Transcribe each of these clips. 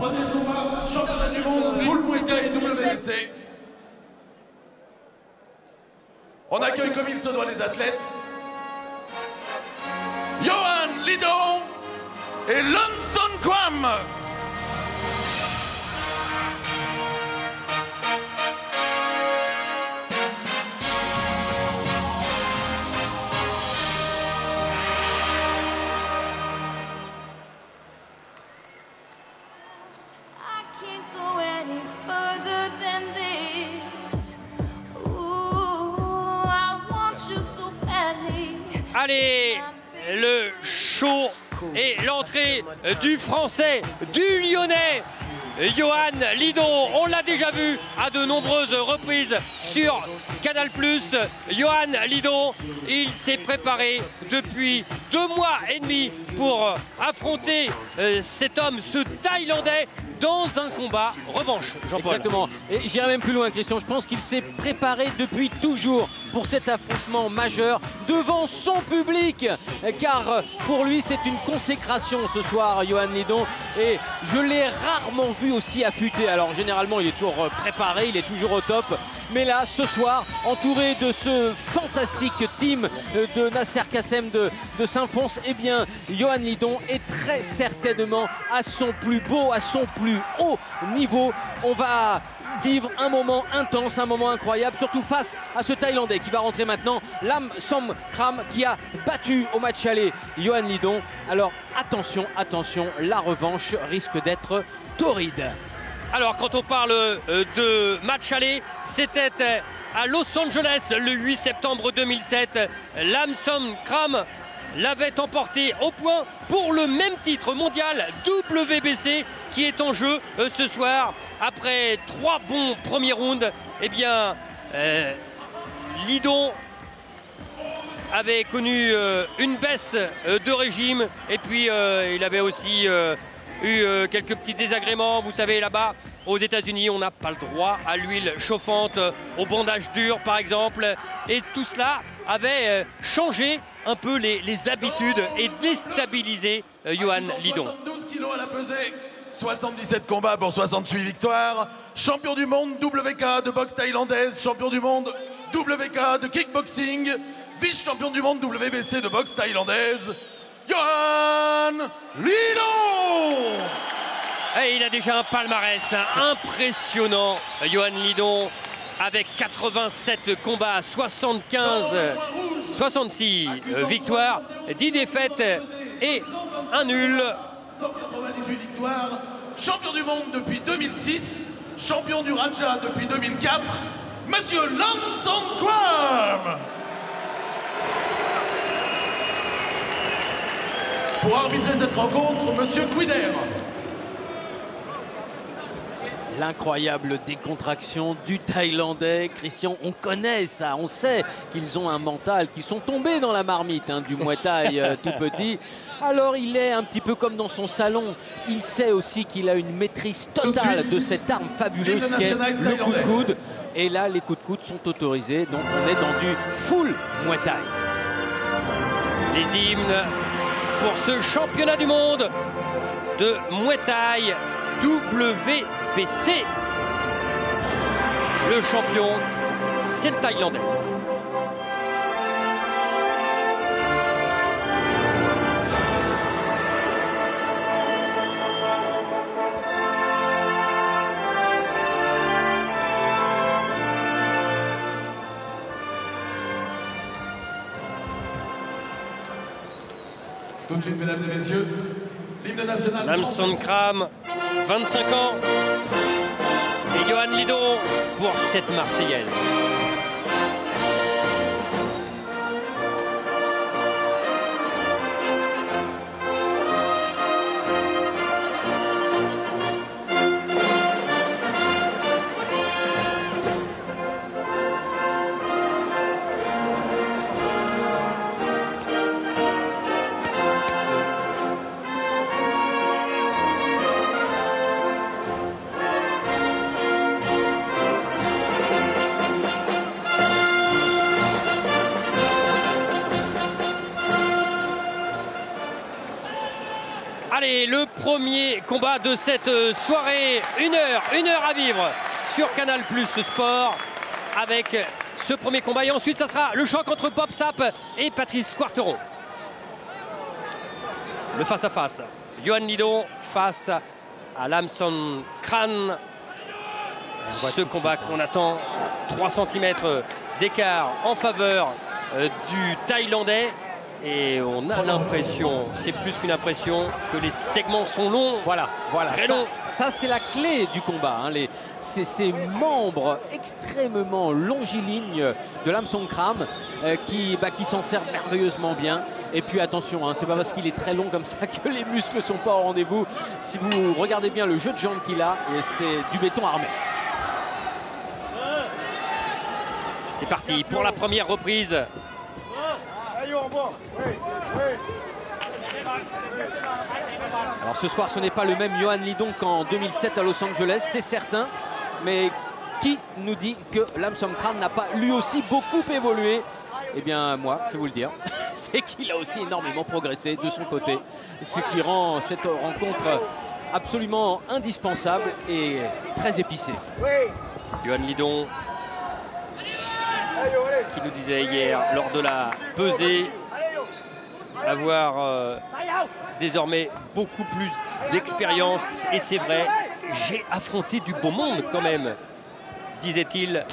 Troisième combat, championnat du monde, full Muay Thai WBC. On accueille comme il se doit les athlètes. Johan Lidon et Lawson Cram. Allez, le show et l'entrée du Français, du Lyonnais, Johan Lidon. On l'a déjà vu à de nombreuses reprises sur Canal+. Johan Lidon, il s'est préparé depuis 2 mois et demi pour affronter cet homme, ce Thaïlandais, dans un combat revanche. Exactement. Et j'irai même plus loin, Christian. Je pense qu'il s'est préparé depuis toujours pour cet affrontement majeur devant son public. Car pour lui, c'est une consécration ce soir, Johan Lidon. Et je l'ai rarement vu aussi affûté. Alors généralement, il est toujours préparé, il est toujours au top. Mais là, ce soir, entouré de ce fantastique team de Nasser Kassem de Saint-Fons, eh bien, Johan Lidon est très certainement à son plus beau, à son plus haut niveau. On va vivre un moment intense, un moment incroyable, surtout face à ce Thaïlandais qui va rentrer maintenant, Lawson Cram, qui a battu au match aller Johan Lidon. Alors attention, attention, la revanche risque d'être torride. Alors quand on parle de match aller, c'était à Los Angeles le 8 septembre 2007. Lawson Cram l'avait emporté au point pour le même titre mondial WBC qui est en jeu ce soir. Après 3 bons premiers rounds, eh bien, Lidon avait connu une baisse de régime et puis il avait aussi eu quelques petits désagréments. Vous savez, là-bas aux États-Unis, on n'a pas le droit à l'huile chauffante, au bandage dur par exemple. Et tout cela avait changé un peu les habitudes et déstabilisé Johan Lidon. 72 kilos à la pesée, 77 combats pour 68 victoires. Champion du monde WK de boxe thaïlandaise, champion du monde WK de kickboxing, vice-champion du monde WBC de boxe thaïlandaise, Johan Lidon. Et il a déjà un palmarès impressionnant, Johan Lidon, avec 87 combats, 66 victoires, 10 défaites et un nul. 198 victoires, champion du monde depuis 2006, champion du Raja depuis 2004, Monsieur Lawson Cram. Pour arbitrer cette rencontre, Monsieur Quider. L'incroyable décontraction du Thaïlandais. Christian, on connaît ça, on sait qu'ils ont un mental, qu'ils sont tombés dans la marmite du Muay Thai tout petit. Alors il est un petit peu comme dans son salon. Il sait aussi qu'il a une maîtrise totale de cette arme fabuleuse qu'est le coup de coude. Et là, les coups de coude sont autorisés. Donc on est dans du full Muay Thai. Les hymnes pour ce championnat du monde de Muay Thai WBC. Le champion, c'est le Thaïlandais. Tout de suite, mesdames et messieurs, l'hymne national. Lawson Cram, 25 ans. Et Johan Lidon pour cette Marseillaise. combats de cette soirée. Une heure à vivre sur Canal+ Sport avec ce premier combat. Et ensuite, ça sera le choc entre Bob Sapp et Patrice Quartero. Le face-à-face. Johan Lidon face à Lamson Kran. Ce combat qu'on attend, 3 cm d'écart en faveur du Thaïlandais. Et on a l'impression, c'est plus qu'une impression, que les segments sont longs. Voilà, très longs. Ça c'est la clé du combat. Hein. Ces membres extrêmement longilignes de Lamson Kram qui s'en servent merveilleusement bien. Et puis attention, hein, c'est pas parce qu'il est très long comme ça que les muscles sont pas au rendez-vous. Si vous regardez bien le jeu de jambes qu'il a, c'est du béton armé. C'est parti pour la première reprise. Alors ce soir, ce n'est pas le même Johan Lidon qu'en 2007 à Los Angeles, c'est certain. Mais qui nous dit que Lamson Kran n'a pas lui aussi beaucoup évolué? Eh bien moi, je vais vous le dire, c'est qu'il a aussi énormément progressé de son côté. Ce qui rend cette rencontre absolument indispensable et très épicée. Johan Lidon qui nous disait hier lors de la pesée avoir désormais beaucoup plus d'expérience. Et c'est vrai, j'ai affronté du beau monde quand même, disait-il.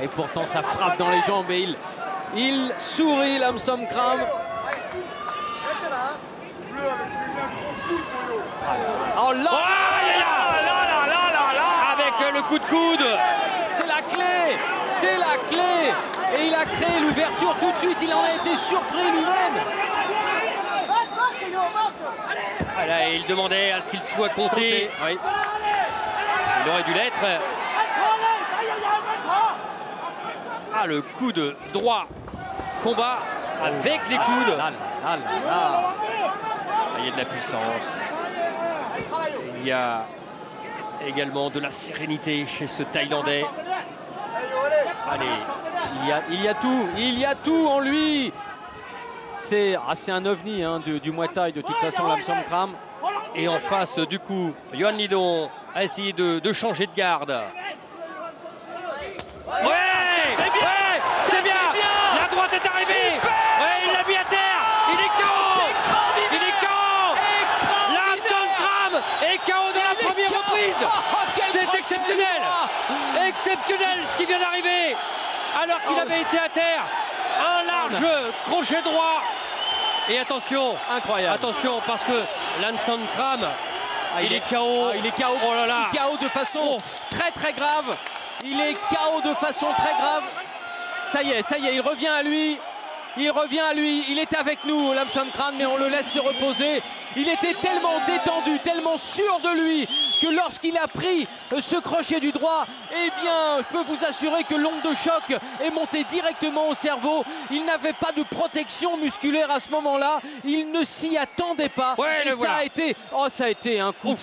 Et pourtant ça frappe dans les jambes et il sourit, Lamson Kram. Oh là, avec le coup de coude. C'est la clé, c'est la clé. Et il a créé l'ouverture tout de suite, il en a été surpris lui-même. Voilà, il demandait à ce qu'il soit compté. Oui. Il aurait dû l'être. Ah, le coup de droit. Combat avec les coudes. Il y a de la puissance. Il y a également de la sérénité chez ce Thaïlandais. Allez. Il y a tout en lui. C'est un ovni hein, du Muay Thai de toute façon, Lamson Kram. Et en face, du coup, Johan Lidon a essayé de changer de garde. C'est bien. La droite est arrivée. Ouais, il l'a mis à terre. Il est KO. Il est KO. Lamson Kram est KO dans la première reprise. C'est exceptionnel. Exceptionnel ce qui vient d'arriver. Alors qu'il avait été à terre. Un large crochet droit. Et attention, incroyable. Attention parce que Lamson Kram, il est KO. Il est KO. Oh là là. Il est KO de façon très grave. Il est KO de façon très grave. Ça y est, il revient à lui. Il est avec nous, Lamson Kran, mais on le laisse se reposer. Il était tellement détendu, tellement sûr de lui, que lorsqu'il a pris ce crochet du droit, eh bien, je peux vous assurer que l'onde de choc est montée directement au cerveau. Il n'avait pas de protection musculaire à ce moment-là. Il ne s'y attendait pas. Ouais, et ça voilà. a été un coup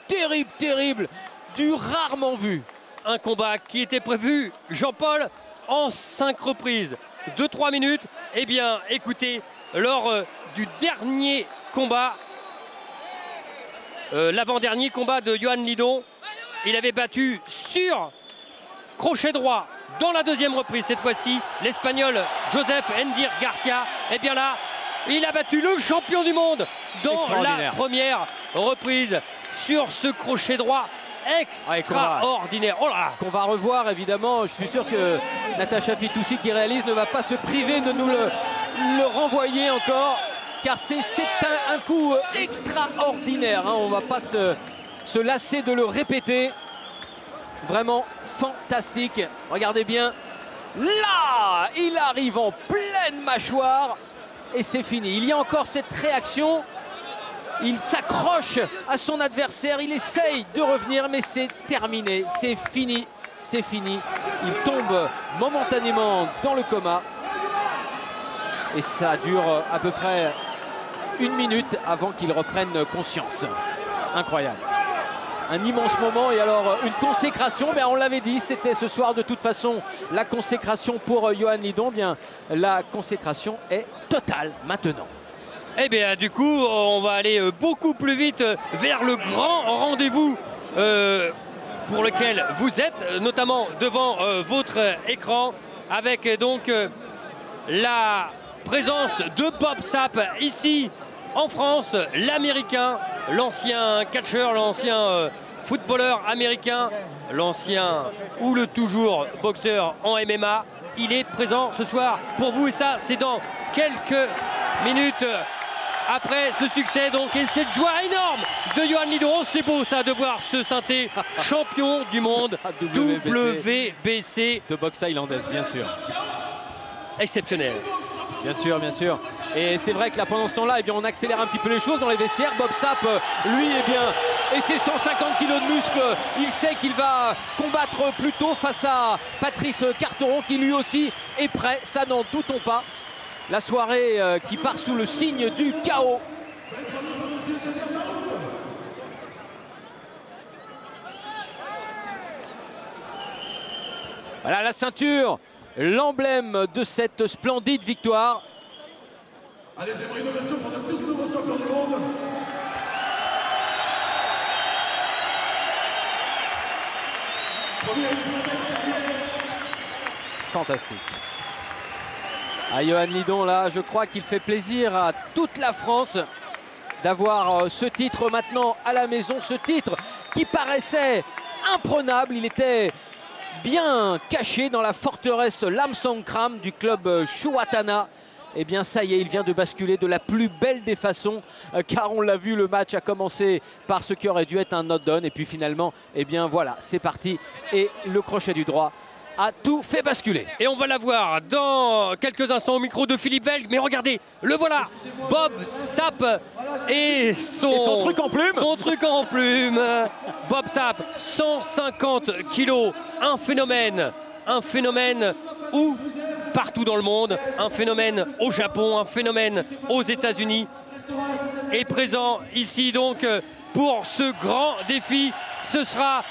terrible, du rarement vu. Un combat qui était prévu, Jean-Paul, en 5 reprises de 3 minutes. Eh bien, écoutez, lors du dernier combat, l'avant-dernier combat de Johan Lidon, il avait battu sur crochet droit dans la deuxième reprise. Cette fois-ci, l'Espagnol Joseph Endir Garcia. Eh bien là, il a battu le champion du monde dans la première reprise sur ce crochet droit. Extraordinaire. Oh là. Qu'on va revoir évidemment. Je suis sûr que Natacha Fitoussi qui réalise ne va pas se priver de nous le renvoyer encore, car c'est un coup extraordinaire hein. On ne va pas se lasser de le répéter. Vraiment fantastique. Regardez bien. Là, il arrive en pleine mâchoire et c'est fini. Il y a encore cette réaction. Il s'accroche à son adversaire, il essaye de revenir, mais c'est terminé, c'est fini. Il tombe momentanément dans le coma. Et ça dure à peu près 1 minute avant qu'il reprenne conscience. Incroyable. Un immense moment et alors une consécration, on l'avait dit, c'était ce soir de toute façon la consécration pour Johan Lidon. Bien, la consécration est totale maintenant. Eh bien, du coup, on va aller beaucoup plus vite vers le grand rendez-vous pour lequel vous êtes, notamment devant votre écran, avec donc la présence de Bob Sapp ici en France, l'Américain, l'ancien catcheur, l'ancien footballeur américain, l'ancien ou le toujours boxeur en MMA. Il est présent ce soir pour vous et ça, c'est dans quelques minutes après ce succès donc et cette joie énorme de Johan Lidon. C'est beau ça de voir ce synthé champion du monde WBC de boxe thaïlandaise, bien sûr. Exceptionnel. Bien sûr, bien sûr. Et c'est vrai que là, pendant ce temps-là, eh bien, on accélère un petit peu les choses dans les vestiaires. Bob Sapp, lui, eh bien, et ses 150 kilos de muscles, il sait qu'il va combattre plus tôt face à Patrice Carteron, qui lui aussi est prêt. Ça, n'en doutons pas. La soirée qui part sous le signe du chaos. Voilà la ceinture, l'emblème de cette splendide victoire. Allez, j'aimerais une ovation pour le tout nouveau champion du monde. Fantastique. Ah, Johan Lidon, là, je crois qu'il fait plaisir à toute la France d'avoir ce titre maintenant à la maison. Ce titre qui paraissait imprenable. Il était bien caché dans la forteresse Lam Songkhram du club Chouatana. Eh bien ça y est, il vient de basculer de la plus belle des façons, car on l'a vu, le match a commencé par ce qui aurait dû être un knockdown et puis finalement, eh bien voilà, c'est parti et le crochet du droit a tout fait basculer. Et on va la voir dans quelques instants au micro de Philippe Velg. Mais regardez, le voilà, Bob Sapp et son truc en plume. Son truc en plume. Bob Sapp, 150 kilos, un phénomène où partout dans le monde, un phénomène au Japon, un phénomène aux États-Unis, est présent ici donc pour ce grand défi. Ce sera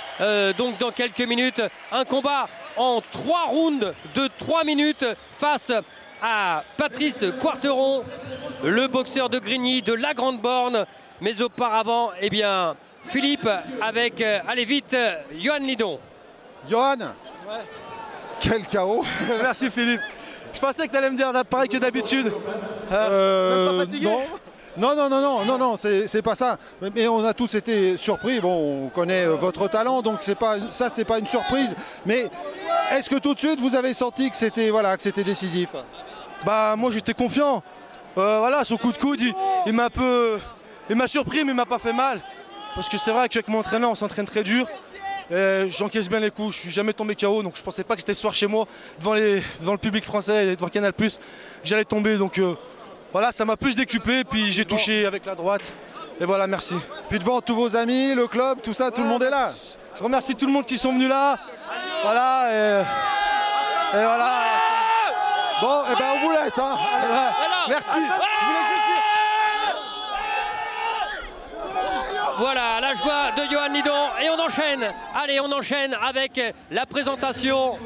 donc dans quelques minutes un combat en 3 rounds de 3 minutes face à Patrice Quarteron, le boxeur de Grigny, de la Grande Borne. Mais auparavant, eh bien, Philippe avec, allez vite, Johan Lidon. Johan, ouais. Quel chaos. Merci Philippe. Je pensais que tu allais me dire pareil que d'habitude. Même pas fatigué? Non, c'est pas ça. Mais on a tous été surpris. Bon, on connaît votre talent, donc c'est pas une surprise. Mais est-ce que tout de suite vous avez senti que c'était décisif? Bah moi j'étais confiant. Voilà, son coup de coude, il m'a surpris, mais il m'a pas fait mal. Parce que c'est vrai qu'avec mon entraîneur, on s'entraîne très dur. J'encaisse bien les coups, je suis jamais tombé KO, donc je pensais pas que c'était ce soir chez moi, devant le public français et devant Canal+, j'allais tomber. Donc voilà, ça m'a plus décuplé, puis j'ai touché avec la droite. Et voilà, merci. Puis devant tous vos amis, le club, tout ça, tout le monde est là. Je remercie tout le monde qui sont venus là. Voilà, et voilà. Bon, et ben on vous laisse. Hein. Merci. Je voulais juste dire... Voilà la joie de Johan Lidon et on enchaîne. Allez, on enchaîne avec la présentation